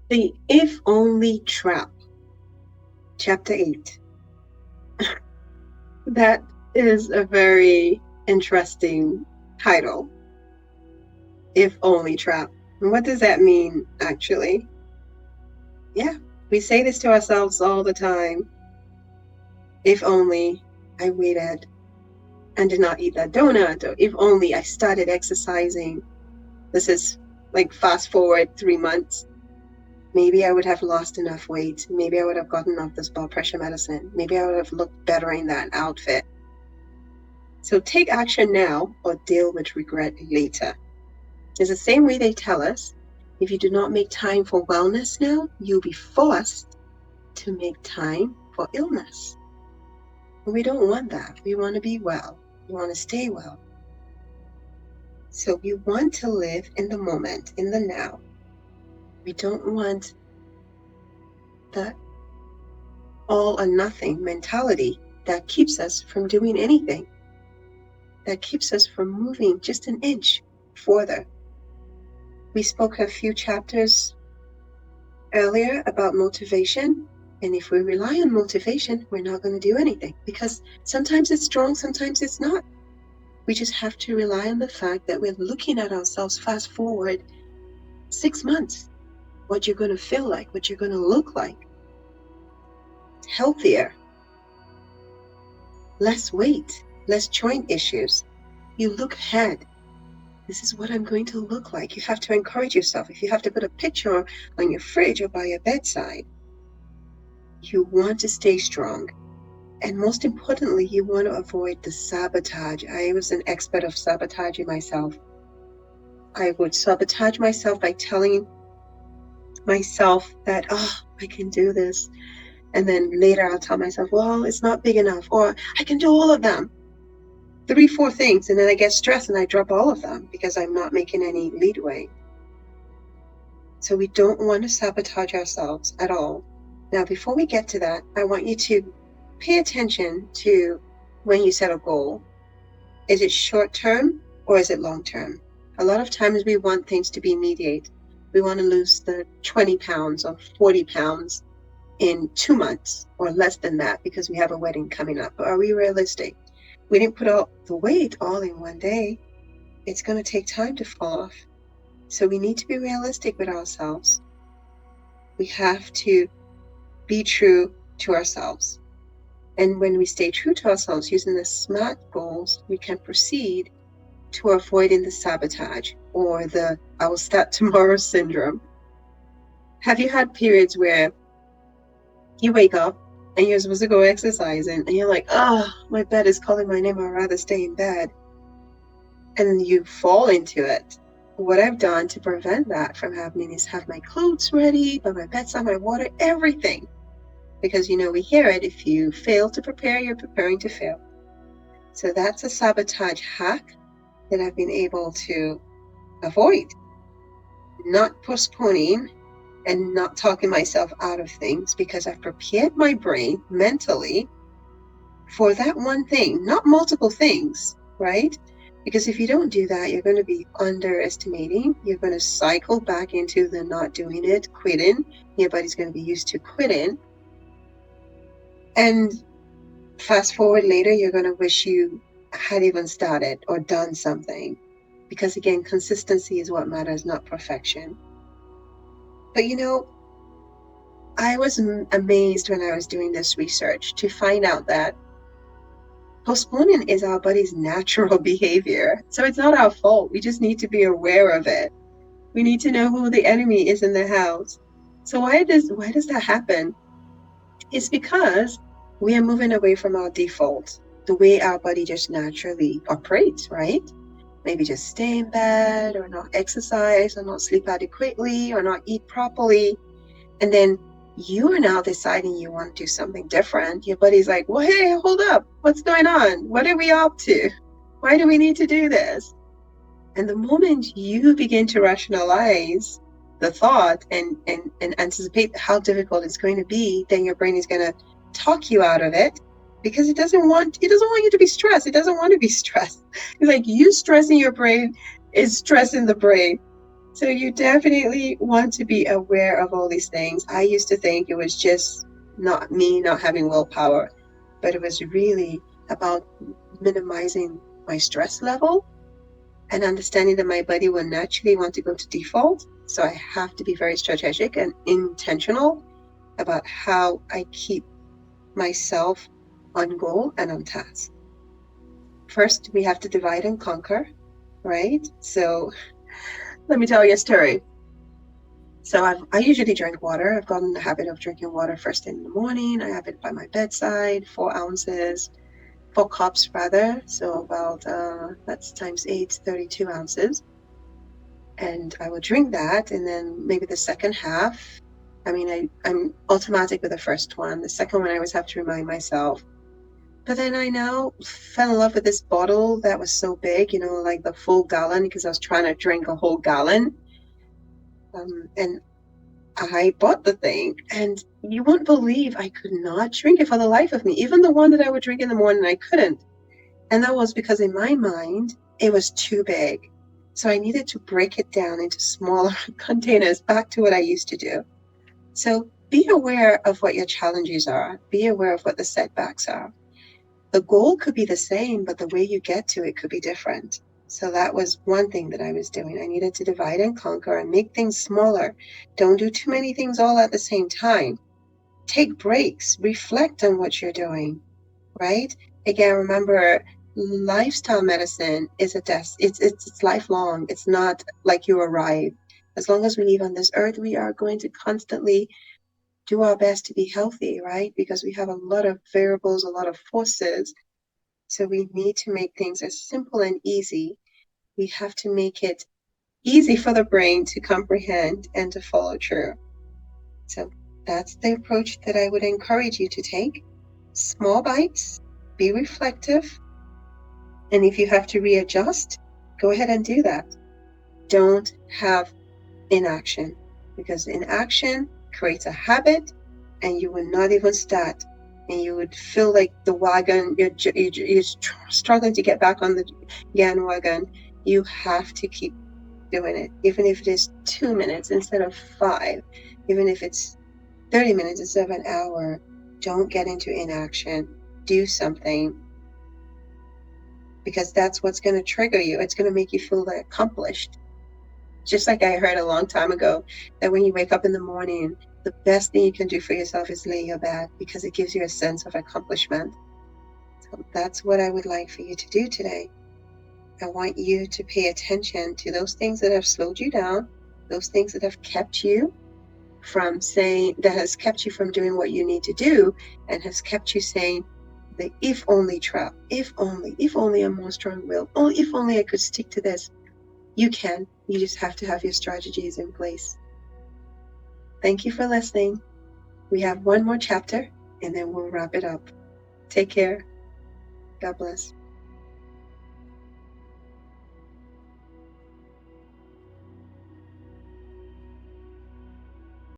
The If Only Trap, Chapter 8. That is a very interesting title. If Only Trap. And what does that mean, actually? Yeah, we say this to ourselves all the time. If only I waited and did not eat that donut, or if only I started exercising. This is like fast forward 3 months. Maybe I would have lost enough weight. Maybe I would have gotten off this blood pressure medicine. Maybe I would have looked better in that outfit. So take action now or deal with regret later. It's the same way they tell us, if you do not make time for wellness now, you'll be forced to make time for illness. And we don't want that. We want to be well. We want to stay well. So we want to live in the moment, in the now. We don't want the all or nothing mentality that keeps us from doing anything, that keeps us from moving just an inch further. We spoke a few chapters earlier about motivation. And if we rely on motivation, we're not going to do anything, because sometimes it's strong, sometimes it's not. We just have to rely on the fact that we're looking at ourselves fast forward 6 months, what you're going to feel like, what you're going to look like. Healthier, less weight, less joint issues. You look ahead. This is what I'm going to look like. You have to encourage yourself. If you have to put a picture on your fridge or by your bedside, you want to stay strong. And most importantly, you want to avoid the sabotage. I was an expert of sabotaging myself. I would sabotage myself by telling myself that, I can do this. And then later I'll tell myself, well, it's not big enough, or I can do all of them. 3, 4 things. And then I get stressed and I drop all of them because I'm not making any leadway. So we don't want to sabotage ourselves at all. Now, before we get to that, I want you to pay attention to when you set a goal. Is it short term or is it long term? A lot of times we want things to be immediate. We want to lose the 20 pounds or 40 pounds in 2 months or less than that because we have a wedding coming up. But are we realistic? We didn't put all the weight all in one day. It's going to take time to fall off. So we need to be realistic with ourselves. We have to be true to ourselves. And when we stay true to ourselves using the SMART goals, we can proceed to avoiding the sabotage or the I will start tomorrow syndrome. Have you had periods where you wake up and you're supposed to go exercising and you're like, my bed is calling my name, I'd rather stay in bed. And you fall into it. What I've done to prevent that from happening is have my clothes ready, by my bedside, my water, everything. Because, we hear it, if you fail to prepare, you're preparing to fail. So that's a sabotage hack that I've been able to avoid. Not postponing and not talking myself out of things, because I've prepared my brain mentally for that one thing, not multiple things, right? Because if you don't do that, you're going to be underestimating. You're going to cycle back into the not doing it, quitting. Your body's going to be used to quitting. And fast forward later, you're going to wish you had even started or done something. Because again, consistency is what matters, not perfection. But I was amazed when I was doing this research to find out that postponing is our body's natural behavior. So it's not our fault. We just need to be aware of it. We need to know who the enemy is in the house. So why does that happen? It's because we are moving away from our default, the way our body just naturally operates, right? Maybe just stay in bed or not exercise or not sleep adequately or not eat properly. And then you are now deciding you want to do something different. Your body's like, well, hey, hold up. What's going on? What are we up to? Why do we need to do this? And the moment you begin to rationalize the thought and anticipate how difficult it's going to be, then your brain is going to talk you out of it, because it doesn't want you to be stressed. It doesn't want to be stressed. It's like you stressing your brain is stressing the brain. So you definitely want to be aware of all these things. I used to think it was just not me not having willpower, but it was really about minimizing my stress level and understanding that my body will naturally want to go to default. So I have to be very strategic and intentional about how I keep myself on goal and on task. First, we have to divide and conquer, right? So let me tell you a story. So I usually drink water. I've gotten the habit of drinking water first thing in the morning. I have it by my bedside, 4 ounces, 4 cups rather. So about, that's times 8, 32 ounces. And I will drink that. And then maybe the second half, I mean, I'm automatic with the first one. The second one, I always have to remind myself. But then I now fell in love with this bottle that was so big, like the full gallon, because I was trying to drink a whole gallon. And I bought the thing, and you won't believe I could not drink it for the life of me. Even the one that I would drink in the morning, I couldn't. And that was because in my mind, it was too big. So I needed to break it down into smaller containers, back to what I used to do. So be aware of what your challenges are. Be aware of what the setbacks are. The goal could be the same, but the way you get to it could be different. So that was one thing that I was doing. I needed to divide and conquer and make things smaller. Don't do too many things all at the same time. Take breaks, reflect on what you're doing, right? Again, remember, lifestyle medicine is a test. It's lifelong. It's not like you arrive. As long as we live on this earth, we are going to constantly do our best to be healthy, right? Because we have a lot of variables, a lot of forces. So we need to make things as simple and easy. We have to make it easy for the brain to comprehend and to follow through. So that's the approach that I would encourage you to take. Small bites, be reflective, and if you have to readjust, go ahead and do that. Don't have inaction, because inaction creates a habit and you will not even start, and you would feel like the wagon, you're struggling to get back on the wagon. You have to keep doing it, even if it is 2 minutes instead of 5, even if it's 30 minutes instead of an hour. Don't get into inaction. Do something, because that's what's going to trigger you. It's going to make you feel accomplished. Just like I heard a long time ago, that when you wake up in the morning, the best thing you can do for yourself is lay your bed, because it gives you a sense of accomplishment. So that's what I would like for you to do today. I want you to pay attention to those things that have slowed you down, those things that have kept you from doing what you need to do, and has kept you saying the if only trap, if only I'm more strong-willed, if only I could stick to this. You can. You just have to have your strategies in place. Thank you for listening. We have one more chapter, and then we'll wrap it up. Take care. God bless.